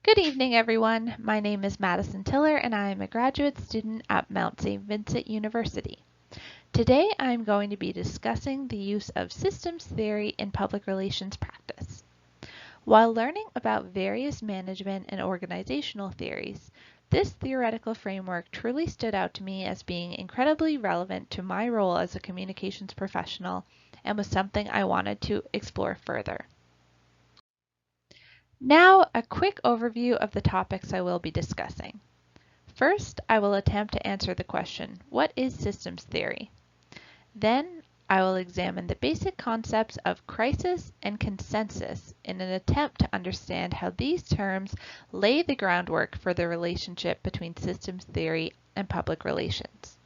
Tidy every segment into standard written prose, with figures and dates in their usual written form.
Good evening, everyone. My name is Madison Tiller, and I am a graduate student at Mount St. Vincent University. Today, I'm going to be discussing the use of systems theory in public relations practice. While learning about various management and organizational theories, this theoretical framework truly stood out to me as being incredibly relevant to my role as a communications professional and was something I wanted to explore further. Now, a quick overview of the topics I will be discussing. First, I will attempt to answer the question, what is systems theory? Then, I will examine the basic concepts of crisis and consensus in an attempt to understand how these terms lay the groundwork for the relationship between systems theory and public relations.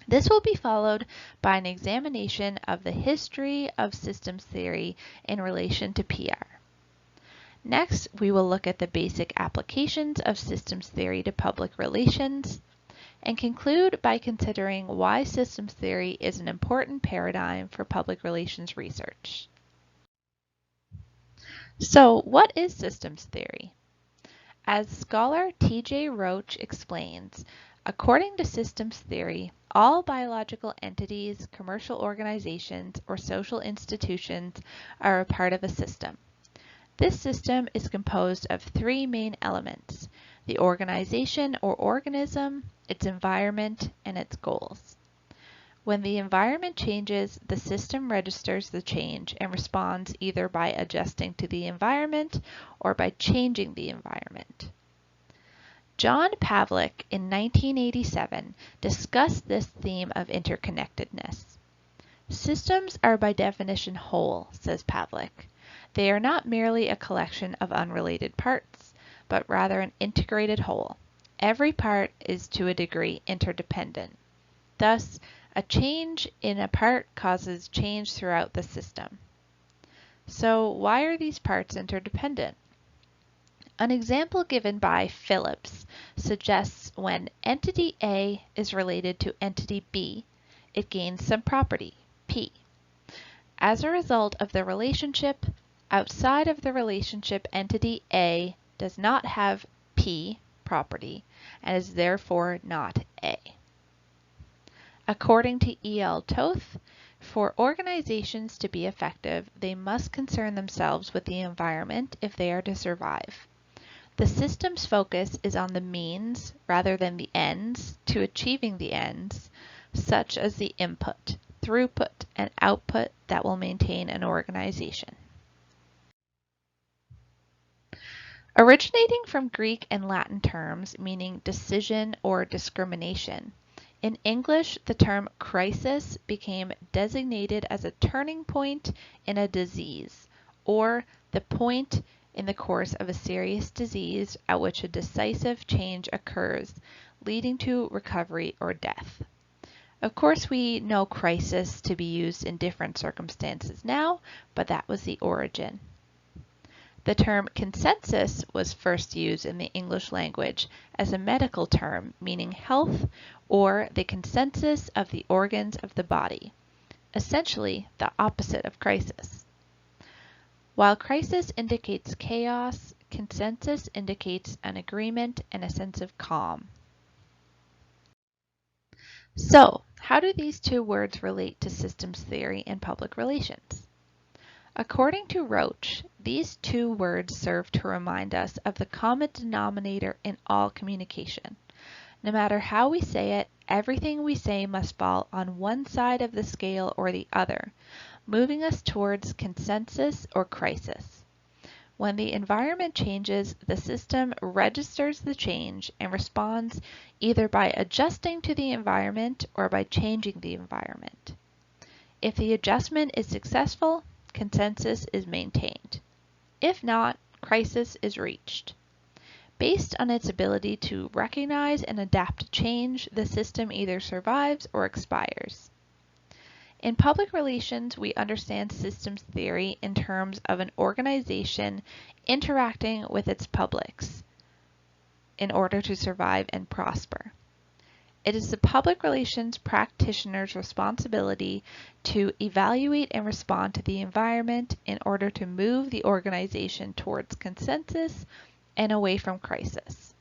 This will be followed by an examination of the history of systems theory in relation to PR. Next, we will look at the basic applications of systems theory to public relations and conclude by considering why systems theory is an important paradigm for public relations research. So, what is systems theory? As scholar T.J. Roach explains, according to systems theory, all biological entities, commercial organizations, or social institutions are a part of a system. This system is composed of three main elements: the organization or organism, its environment, and its goals. When the environment changes, the system registers the change and responds either by adjusting to the environment or by changing the environment. John Pavlik in 1987 discussed this theme of interconnectedness. Systems are by definition whole, says Pavlik. They are not merely a collection of unrelated parts, but rather an integrated whole. Every part is to a degree interdependent. Thus, a change in a part causes change throughout the system. So, why are these parts interdependent? An example given by Phillips suggests when entity A is related to entity B, it gains some property, P. As a result of the relationship, outside of the relationship, entity A does not have P property and is therefore not A. According to E.L. Toth, for organizations to be effective, they must concern themselves with the environment if they are to survive. The system's focus is on the means rather than the ends to achieving the ends, such as the input, throughput, and output that will maintain an organization. Originating from Greek and Latin terms meaning decision or discrimination, in English the term crisis became designated as a turning point in a disease, or the point in the course of a serious disease at which a decisive change occurs, leading to recovery or death. Of course, we know crisis to be used in different circumstances now, but that was the origin. The term consensus was first used in the English language as a medical term meaning health or the consensus of the organs of the body, essentially the opposite of crisis. While crisis indicates chaos, consensus indicates an agreement and a sense of calm. So, how do these two words relate to systems theory and public relations? According to Roach, these two words serve to remind us of the common denominator in all communication. No matter how we say it, everything we say must fall on one side of the scale or the other, moving us towards consensus or crisis. When the environment changes, the system registers the change and responds either by adjusting to the environment or by changing the environment. If the adjustment is successful, consensus is maintained. If not, crisis is reached. Based on its ability to recognize and adapt to change, the system either survives or expires. In public relations, we understand systems theory in terms of an organization interacting with its publics in order to survive and prosper. It is the public relations practitioner's responsibility to evaluate and respond to the environment in order to move the organization towards consensus and away from crisis.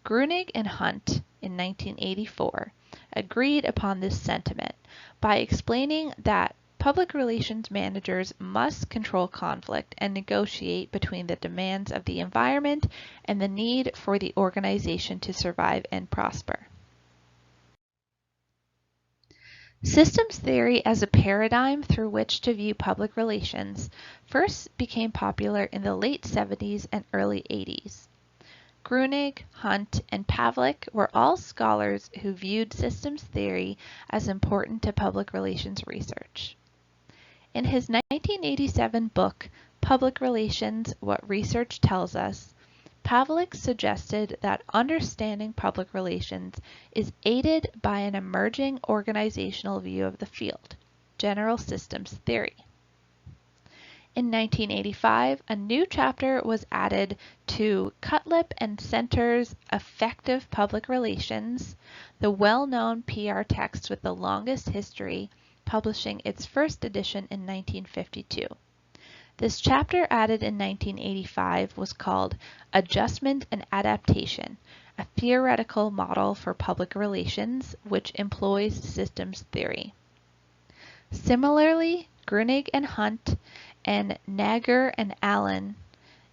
Gruenig and Hunt in 1984 agreed upon this sentiment by explaining that public relations managers must control conflict and negotiate between the demands of the environment and the need for the organization to survive and prosper. Systems theory as a paradigm through which to view public relations first became popular in the late 70s and early 80s. Gruenig, Hunt, and Pavlik were all scholars who viewed systems theory as important to public relations research. In his 1987 book, Public Relations: What Research Tells Us, Pavlik suggested that understanding public relations is aided by an emerging organizational view of the field, general systems theory. In 1985, a new chapter was added to Cutlip and Center's Effective Public Relations, the well-known PR text with the longest history, publishing its first edition in 1952. This chapter added in 1985 was called Adjustment and Adaptation, a theoretical model for public relations which employs systems theory. Similarly, Gruenig and Hunt and Nagar and Allen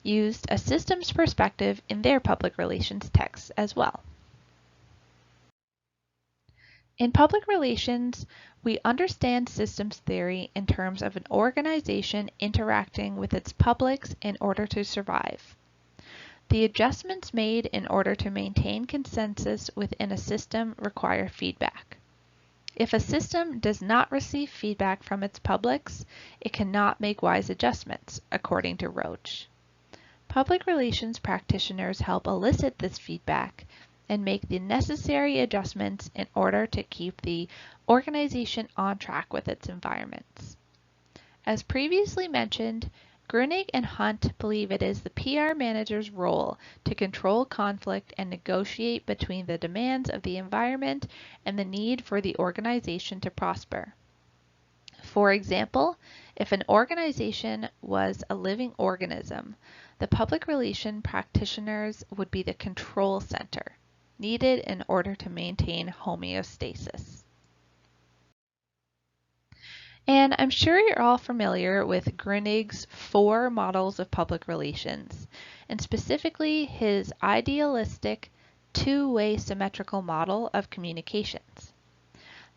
used a systems perspective in their public relations texts as well. In public relations, we understand systems theory in terms of an organization interacting with its publics in order to survive. The adjustments made in order to maintain consensus within a system require feedback. If a system does not receive feedback from its publics, it cannot make wise adjustments, according to Roach. Public relations practitioners help elicit this feedback and make the necessary adjustments in order to keep the organization on track with its environments. As previously mentioned, Gruenig and Hunt believe it is the PR manager's role to control conflict and negotiate between the demands of the environment and the need for the organization to prosper. For example, if an organization was a living organism, the public relation practitioners would be the control center, needed in order to maintain homeostasis. And I'm sure you're all familiar with Gruenig's 4 models of public relations, and specifically his idealistic two-way symmetrical model of communications.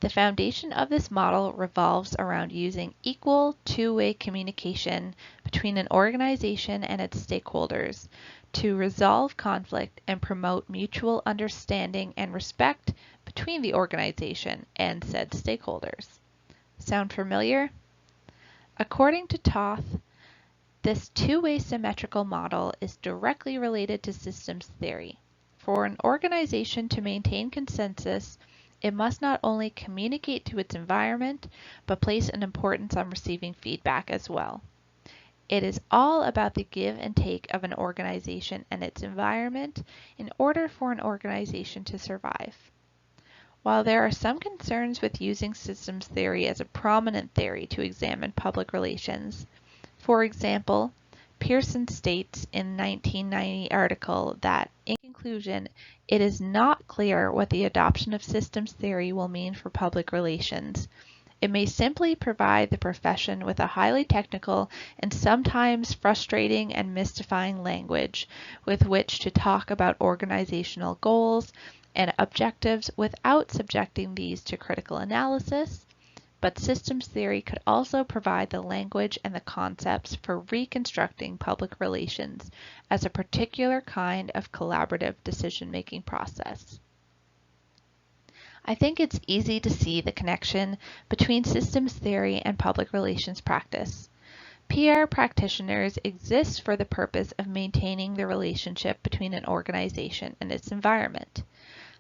The foundation of this model revolves around using equal two-way communication between an organization and its stakeholders to resolve conflict and promote mutual understanding and respect between the organization and said stakeholders. Sound familiar? According to Toth, this two-way symmetrical model is directly related to systems theory. For an organization to maintain consensus, it must not only communicate to its environment, but place an importance on receiving feedback as well. It is all about the give and take of an organization and its environment in order for an organization to survive. While there are some concerns with using systems theory as a prominent theory to examine public relations, for example, Pearson states in a 1990 article that, in conclusion, it is not clear what the adoption of systems theory will mean for public relations. It may simply provide the profession with a highly technical and sometimes frustrating and mystifying language with which to talk about organizational goals and objectives without subjecting these to critical analysis, but systems theory could also provide the language and the concepts for reconstructing public relations as a particular kind of collaborative decision-making process. I think it's easy to see the connection between systems theory and public relations practice. PR practitioners exist for the purpose of maintaining the relationship between an organization and its environment.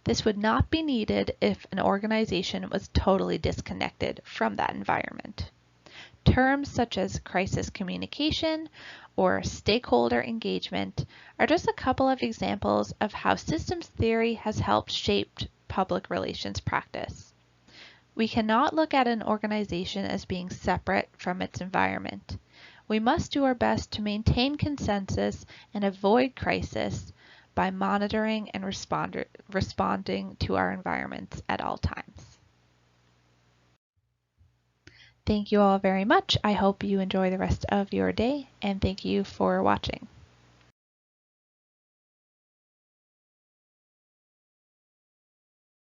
This would not be needed if an organization was totally disconnected from that environment. Terms such as crisis communication or stakeholder engagement are just a couple of examples of how systems theory has helped shape public relations practice. We cannot look at an organization as being separate from its environment. We must do our best to maintain consensus and avoid crisis by monitoring and responding to our environments at all times. Thank you all very much. I hope you enjoy the rest of your day, and thank you for watching.